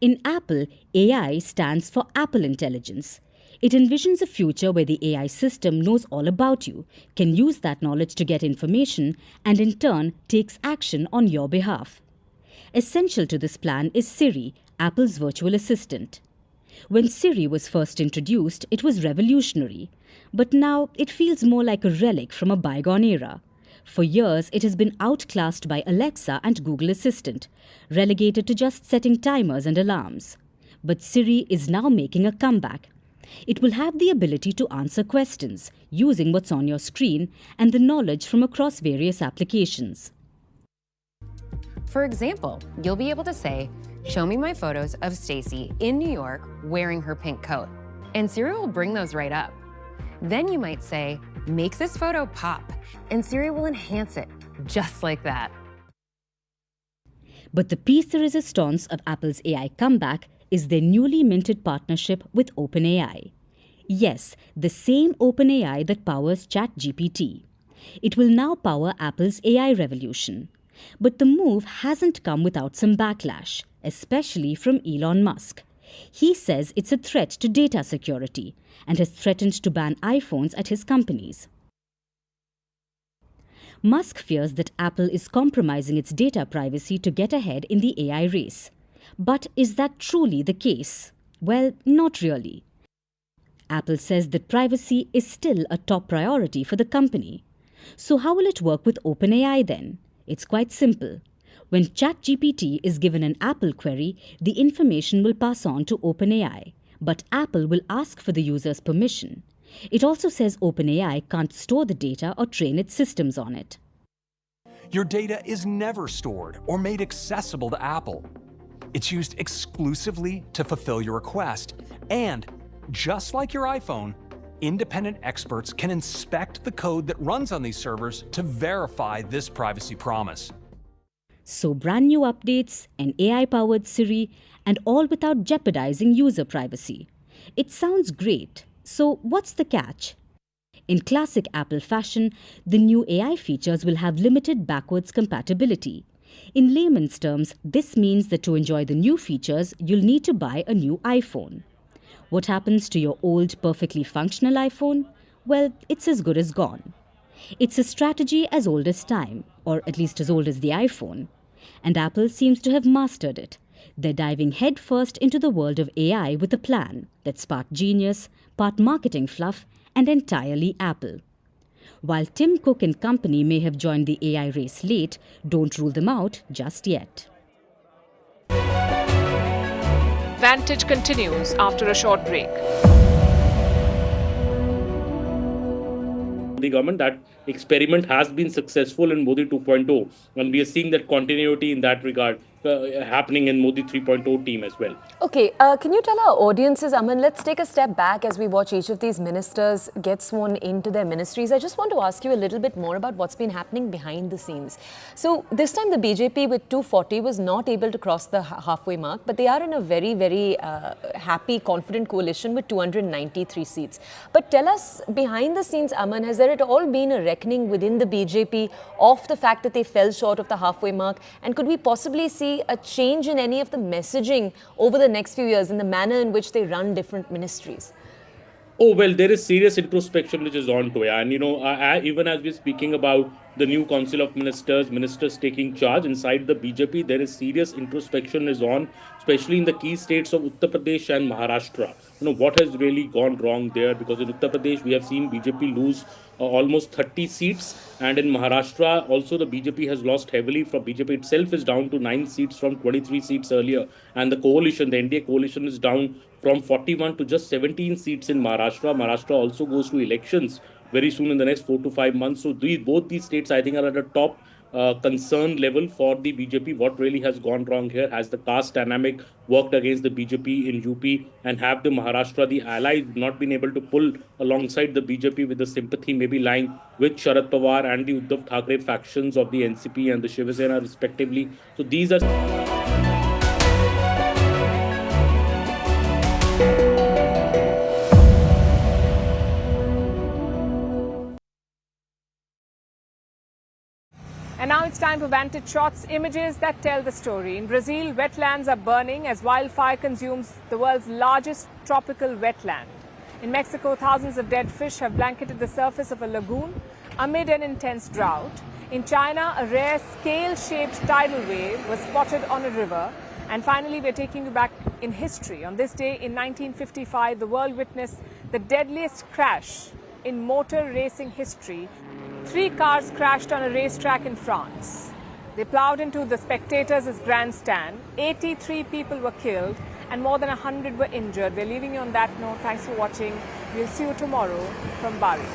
G: In Apple, AI stands for Apple Intelligence. It envisions a future where the AI system knows all about you, can use that knowledge to get information, and in turn takes action on your behalf. Essential to this plan is Siri, Apple's virtual assistant. When Siri was first introduced, it was revolutionary, but now it feels more like a relic from a bygone era. For years, it has been outclassed by Alexa and Google Assistant, relegated to just setting timers and alarms. But Siri is now making a comeback. It will have the ability to answer questions using what's on your screen and the knowledge from across various applications.
P: For example, you'll be able to say, "Show me my photos of Stacy in New York wearing her pink coat." And Siri will bring those right up. Then you might say, "Make this photo pop," and Siri will enhance it, just like that.
G: But the piece de resistance of Apple's AI comeback is their newly minted partnership with OpenAI. Yes, the same OpenAI that powers ChatGPT. It will now power Apple's AI revolution. But the move hasn't come without some backlash, especially from Elon Musk. He says it's a threat to data security and has threatened to ban iPhones at his companies. Musk fears that Apple is compromising its data privacy to get ahead in the AI race. But is that truly the case? Well, not really. Apple says that privacy is still a top priority for the company. So how will it work with OpenAI then? It's quite simple. When ChatGPT is given an Apple query, the information will pass on to OpenAI, but Apple will ask for the user's permission. It also says OpenAI can't store the data or train its systems on it.
O: Your data is never stored or made accessible to Apple. It's used exclusively to fulfill your request. And just like your iPhone, independent experts can inspect the code that runs on these servers to verify this privacy promise.
G: So brand new updates, an AI-powered Siri, and all without jeopardizing user privacy. It sounds great. So what's the catch? In classic Apple fashion, the new AI features will have limited backwards compatibility. In layman's terms, this means that to enjoy the new features, you'll need to buy a new iPhone. What happens to your old, perfectly functional iPhone? Well, it's as good as gone. It's a strategy as old as time, or at least as old as the iPhone. And Apple seems to have mastered it. They're diving headfirst into the world of AI with a plan that's part genius, part marketing fluff, and entirely Apple. While Tim Cook and company may have joined the AI race late, don't rule them out just yet.
A: Vantage continues after a short break.
M: The government, that experiment has been successful in Modi 2.0, and we are seeing that continuity in that regard happening in Modi 3.0 team as well.
Q: Okay, can you tell our audiences, Aman, let's take a step back as we watch each of these ministers get sworn into their ministries. I just want to ask you a little bit more about what's been happening behind the scenes. So this time the BJP with 240 was not able to cross the halfway mark, but they are in a very, very happy, confident coalition with 293 seats. But tell us, behind the scenes, Aman, has there at all been a reckoning within the BJP of the fact that they fell short of the halfway mark? And could we possibly see a change in any of the messaging over the next few years in the manner in which they run different ministries?
M: Oh, well, there is serious introspection which is on to it. And, even as we're speaking about the new Council of Ministers taking charge inside the BJP, there is serious introspection is on, especially in the key states of Uttar Pradesh and Maharashtra. What has really gone wrong there? Because in Uttar Pradesh, we have seen BJP lose almost 30 seats. And in Maharashtra, also the BJP has lost heavily. From BJP itself is down to 9 seats from 23 seats earlier. And the coalition, the NDA coalition, is down from 41 to just 17 seats in Maharashtra. Maharashtra also goes to elections very soon in the next 4 to 5 months. So both these states, I think, are at a top concern level for the BJP. What really has gone wrong here? Has the caste dynamic worked against the BJP in UP? And have the Maharashtra, the allies, not been able to pull alongside the BJP with the sympathy maybe lying with Sharad Pawar and the Uddhav Thackeray factions of the NCP and the Shiv Sena respectively? So these are...
A: And now it's time for Vantage Shots, images that tell the story. In Brazil, wetlands are burning as wildfire consumes the world's largest tropical wetland. In Mexico, thousands of dead fish have blanketed the surface of a lagoon amid an intense drought. In China, a rare scale-shaped tidal wave was spotted on a river. And finally, we're taking you back in history. On this day in 1955, the world witnessed the deadliest crash in motor racing history. 3 cars crashed on a racetrack in France. They plowed into the spectators' grandstand. 83 people were killed and more than 100 were injured. We're leaving you on that note. Thanks for watching. We'll see you tomorrow from Bari.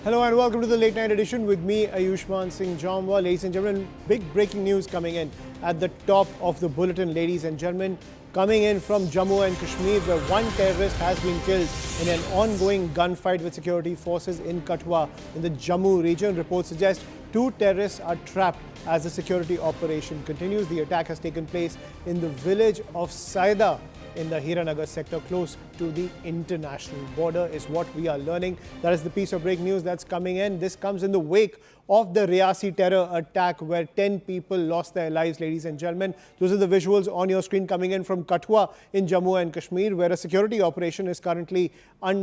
R: Hello and welcome to the late night edition with me, Ayushman Singh Jamwa. Ladies and gentlemen, big breaking news coming in at the top of the bulletin, ladies and gentlemen. Coming in from Jammu and Kashmir, where 1 terrorist has been killed in an ongoing gunfight with security forces in Kathua in the Jammu region. Reports suggest 2 terrorists are trapped as the security operation continues. The attack has taken place in the village of Saida in the Hiranagar sector, close to the international border, is what we are learning. That is the piece of breaking news that's coming in. This comes in the wake of the Riyasi terror attack where 10 people lost their lives, ladies and gentlemen. Those are the visuals on your screen coming in from Kathua in Jammu and Kashmir, where a security operation is currently under